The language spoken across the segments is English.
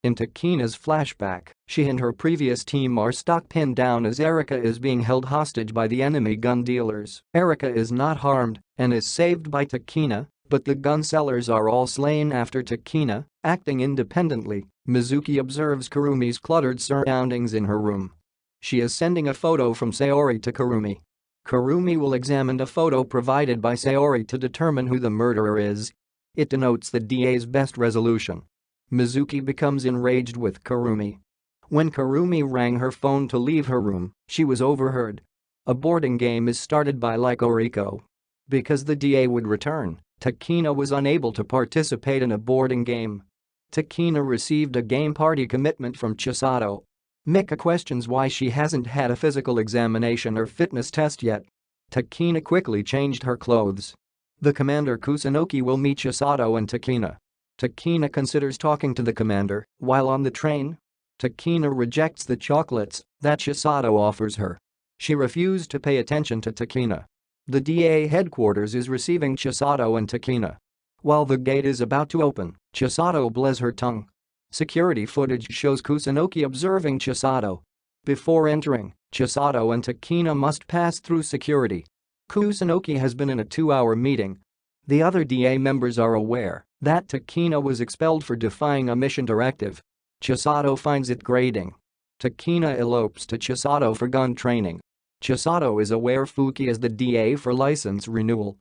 In Takina's flashback, she and her previous team are stuck pinned down as Erika is being held hostage by the enemy gun dealers. Erika is not harmed and is saved by Takina, but the gun sellers are all slain after Takina, acting independently. Mizuki observes Kurumi's cluttered surroundings in her room. She is sending a photo from Sayori to Kurumi. Kurumi will examine the photo provided by Sayori to determine who the murderer is. It denotes the DA's best resolution. Mizuki becomes enraged with Kurumi. When Kurumi rang her phone to leave her room, she was overheard. A boarding game is started by Lycoris. Because the DA would return, Takina was unable to participate in a boarding game. Takina received a game party commitment from Chisato. Mika questions why she hasn't had a physical examination or fitness test yet. Takina quickly changed her clothes. The commander Kusunoki will meet Chisato and Takina. Takina considers talking to the commander while on the train. Takina rejects the chocolates that Chisato offers her. She refused to pay attention to Takina. The DA headquarters is receiving Chisato and Takina. While the gate is about to open, Chisato blurs her tongue. Security footage shows Kusunoki observing Chisato. Before entering, Chisato and Takina must pass through security. Kusunoki has been in a 2-hour meeting. The other DA members are aware that Takina was expelled for defying a mission directive. Chisato finds it grating. Takina elopes to Chisato for gun training. Chisato is aware Fuki is the DA for license renewal.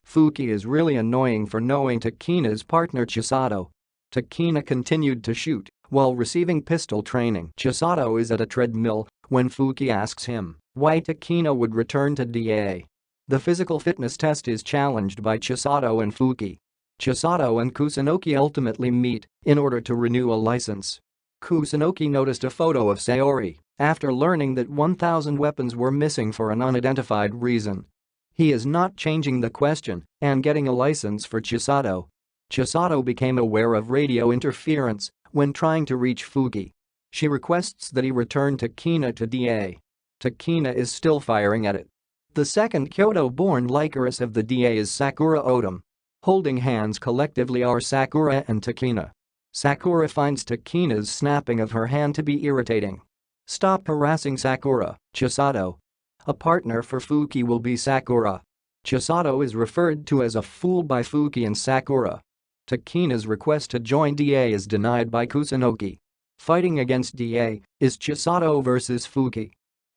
Fuki is really annoying for knowing Takina's partner Chisato. Takina continued to shoot while receiving pistol training. Chisato is at a treadmill when Fuki asks him why Takina would return to DA. The physical fitness test is challenged by Chisato and Fuki. Chisato and Kusunoki ultimately meet in order to renew a license. Kusunoki noticed a photo of Sayori after learning that 1,000 weapons were missing for an unidentified reason. He is not changing the question and getting a license for Chisato. Chisato became aware of radio interference when trying to reach Fuki. She requests that he return Takina to DA. Takina is still firing at it. The second Kyoto-born Lycoris of the DA is Sakura Odom. Holding hands collectively are Sakura and Takina. Sakura finds Takina's snapping of her hand to be irritating. Stop harassing Sakura, Chisato. A partner for Fuki will be Sakura. Chisato is referred to as a fool by Fuki and Sakura. Takina's request to join DA is denied by Kusunoki. Fighting against DA is Chisato versus Fuki.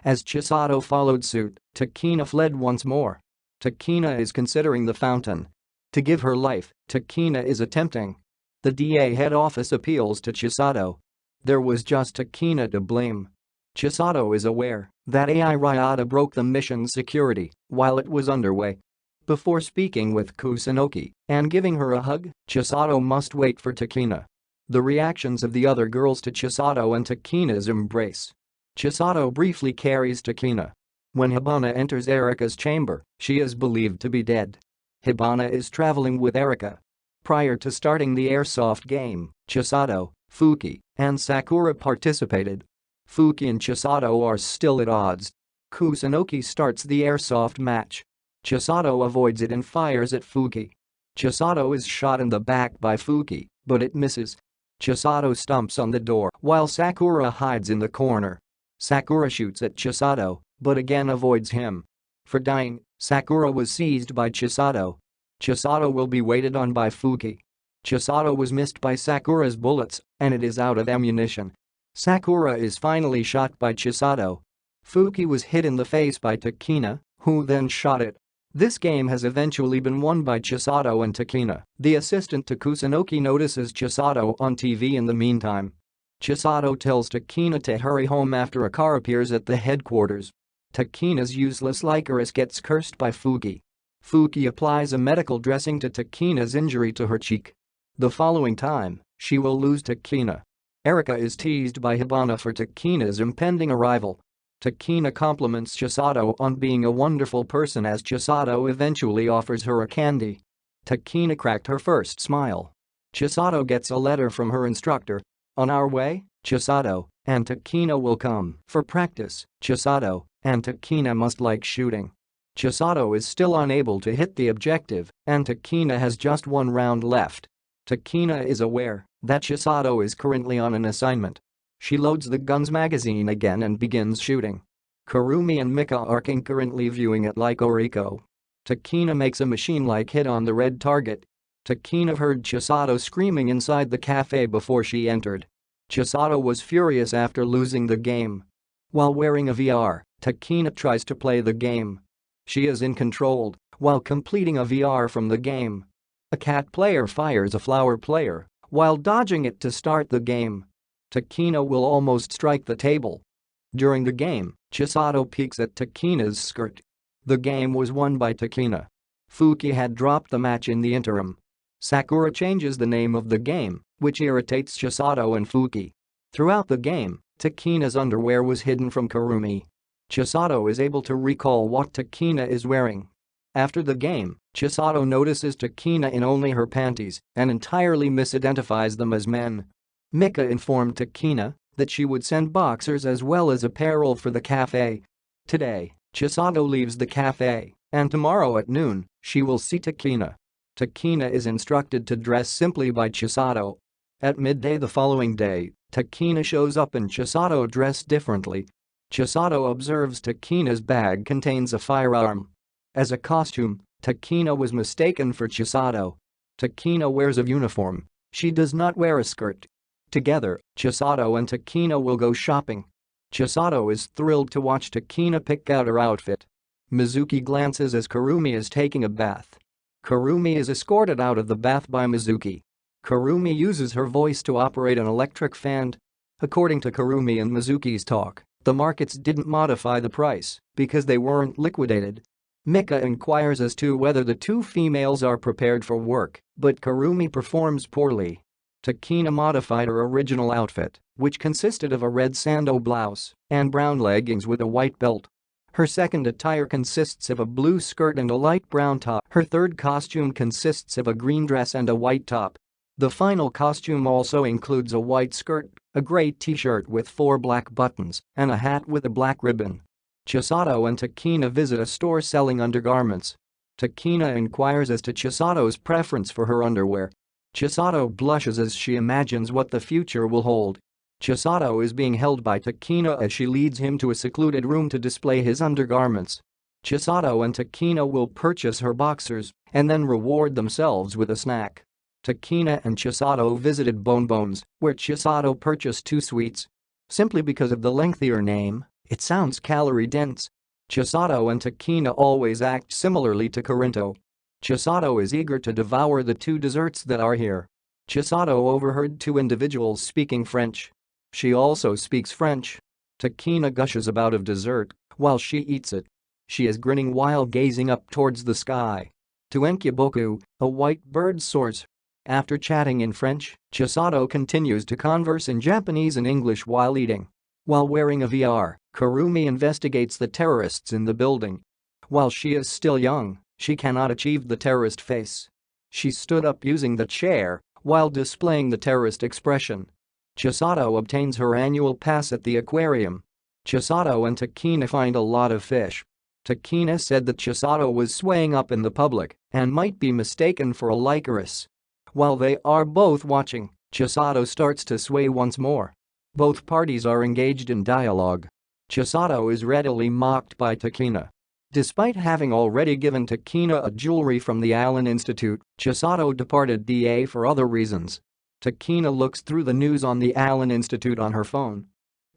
As Chisato followed suit, Takina fled once more. Takina is considering the fountain. To give her life, Takina is attempting. The DA head office appeals to Chisato. There was just Takina to blame. Chisato is aware that AI Ryota broke the mission's security while it was underway. Before speaking with Kusunoki and giving her a hug, Chisato must wait for Takina. The reactions of the other girls to Chisato and Takina's embrace. Chisato briefly carries Takina. When Hibana enters Erika's chamber, she is believed to be dead. Hibana is traveling with Erika. Prior to starting the airsoft game, Chisato, Fuki, and Sakura participated. Fuki and Chisato are still at odds. Kusunoki starts the airsoft match. Chisato avoids it and fires at Fuki. Chisato is shot in the back by Fuki, but it misses. Chisato stomps on the door while Sakura hides in the corner. Sakura shoots at Chisato, but again avoids him. For dying, Sakura was seized by Chisato. Chisato will be waited on by Fuki. Chisato was missed by Sakura's bullets, and it is out of ammunition. Sakura is finally shot by Chisato. Fuki was hit in the face by Takina, who then shot it. This game has eventually been won by Chisato and Takina. The assistant to Kusunoki notices Chisato on TV in the meantime. Chisato tells Takina to hurry home after a car appears at the headquarters. Takina's useless Lycoris gets cursed by Fuki. Fuki applies a medical dressing to Takina's injury to her cheek. The following time, she will lose Takina. Erika is teased by Hibana for Takina's impending arrival. Takina compliments Chisato on being a wonderful person as Chisato eventually offers her a candy. Takina cracked her first smile. Chisato gets a letter from her instructor. On our way, Chisato and Takina will come for practice. Chisato and Takina must like shooting. Chisato is still unable to hit the objective, and Takina has just one round left. Takina is aware that Chisato is currently on an assignment. She loads the gun's magazine again and begins shooting. Kurumi and Mika are concurrently viewing at Lycoris. Takina makes a machine-like hit on the red target. Takina heard Chisato screaming inside the cafe before she entered. Chisato was furious after losing the game. While wearing a VR, Takina tries to play the game. She is in control while completing a VR from the game. A cat player fires a flower player while dodging it to start the game. Takina will almost strike the table. During the game, Chisato peeks at Takina's skirt. The game was won by Takina. Fuki had dropped the match in the interim. Sakura changes the name of the game, which irritates Chisato and Fuki. Throughout the game, Takina's underwear was hidden from Kurumi. Chisato is able to recall what Takina is wearing. After the game, Chisato notices Takina in only her panties and entirely misidentifies them as men. Mika informed Takina that she would send boxers as well as apparel for the cafe. Today, Chisato leaves the cafe, and tomorrow at noon, she will see Takina. Takina is instructed to dress simply by Chisato. At midday the following day, Takina shows up and Chisato dressed differently. Chisato observes Takina's bag contains a firearm. As a costume, Takina was mistaken for Chisato. Takina wears a uniform. She does not wear a skirt. Together, Chisato and Takina will go shopping. Chisato is thrilled to watch Takina pick out her outfit. Mizuki glances as Kurumi is taking a bath. Kurumi is escorted out of the bath by Mizuki. Kurumi uses her voice to operate an electric fan. According to Kurumi and Mizuki's talk, the markets didn't modify the price because they weren't liquidated. Mika inquires as to whether the two females are prepared for work, but Kurumi performs poorly. Takina modified her original outfit, which consisted of a red sando blouse and brown leggings with a white belt. Her second attire consists of a blue skirt and a light brown top. Her third costume consists of a green dress and a white top. The final costume also includes a white skirt, a gray t-shirt with 4 black buttons, and a hat with a black ribbon. Chisato and Takina visit a store selling undergarments. Takina inquires as to Chisato's preference for her underwear. Chisato blushes as she imagines what the future will hold. Chisato is being held by Takina as she leads him to a secluded room to display his undergarments. Chisato and Takina will purchase her boxers and then reward themselves with a snack. Takina and Chisato visited Bonbons, where Chisato purchased 2 sweets. Simply because of the lengthier name, it sounds calorie-dense. Chisato and Takina always act similarly to Corinto. Chisato is eager to devour the 2 desserts that are here. Chisato overheard 2 individuals speaking French. She also speaks French. Takina gushes about of dessert while she eats it. She is grinning while gazing up towards the sky. To Enkiboku, a white bird soars. After chatting in French, Chisato continues to converse in Japanese and English while eating. While wearing a VR, Kurumi investigates the terrorists in the building. While she is still young, she cannot achieve the terrorist face. She stood up using the chair while displaying the terrorist expression. Chisato obtains her annual pass at the aquarium. Chisato and Takina find a lot of fish. Takina said that Chisato was swaying up in the public and might be mistaken for a Lycoris. While they are both watching, Chisato starts to sway once more. Both parties are engaged in dialogue. Chisato is readily mocked by Takina. Despite having already given Takina a jewelry from the Allen Institute, Chisato departed DA for other reasons. Takina looks through the news on the Allen Institute on her phone.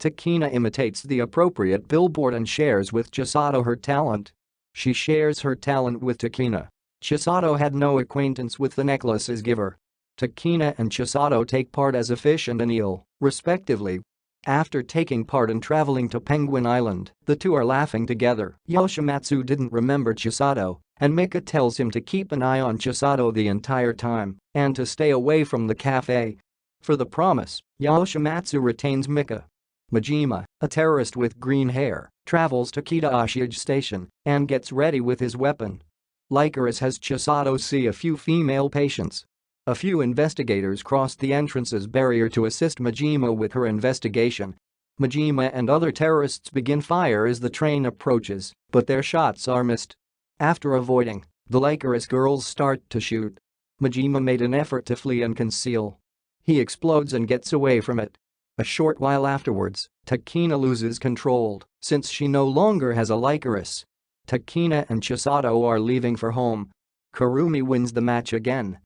Takina imitates the appropriate billboard and shares with Chisato her talent. She shares her talent with Takina. Chisato had no acquaintance with the necklace's giver. Takina and Chisato take part as a fish and an eel, respectively. After taking part in traveling to Penguin Island, the 2 are laughing together. Yoshimatsu didn't remember Chisato, and Mika tells him to keep an eye on Chisato the entire time and to stay away from the cafe. For the promise, Yoshimatsu retains Mika. Majima, a terrorist with green hair, travels to Kitashige Station and gets ready with his weapon. Lycoris has Chisato see a few female patients. A few investigators cross the entrance's barrier to assist Majima with her investigation. Majima and other terrorists begin fire as the train approaches, but their shots are missed. After avoiding, the Lycoris girls start to shoot. Majima made an effort to flee and conceal. He explodes and gets away from it. A short while afterwards, Takina loses control since she no longer has a Lycoris. Takina and Chisato are leaving for home. Kurumi wins the match again.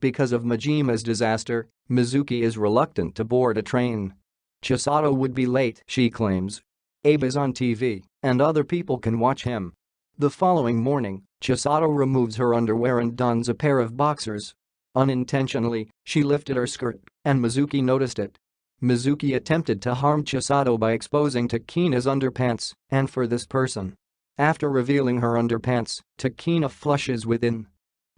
Because of Majima's disaster, Mizuki is reluctant to board a train. Chisato would be late, she claims. Abe is on TV, and other people can watch him. The following morning, Chisato removes her underwear and dons a pair of boxers. Unintentionally, she lifted her skirt, and Mizuki noticed it. Mizuki attempted to harm Chisato by exposing Takina's underpants, and for this person. After revealing her underpants, Takina flushes within.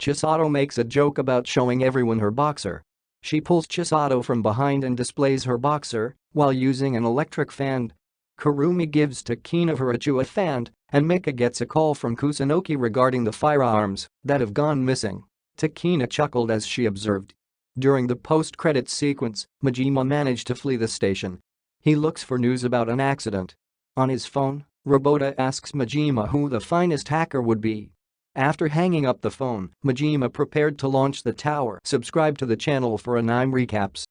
Chisato makes a joke about showing everyone her boxer. She pulls Chisato from behind and displays her boxer while using an electric fan. Kurumi gives Takina her Achua fan, and Mika gets a call from Kusunoki regarding the firearms that have gone missing. Takina chuckled as she observed. During the post-credits sequence, Majima managed to flee the station. He looks for news about an accident. On his phone, Robota asks Majima who the finest hacker would be. After hanging up the phone, Majima prepared to launch the tower. Subscribe to the channel for anime recaps.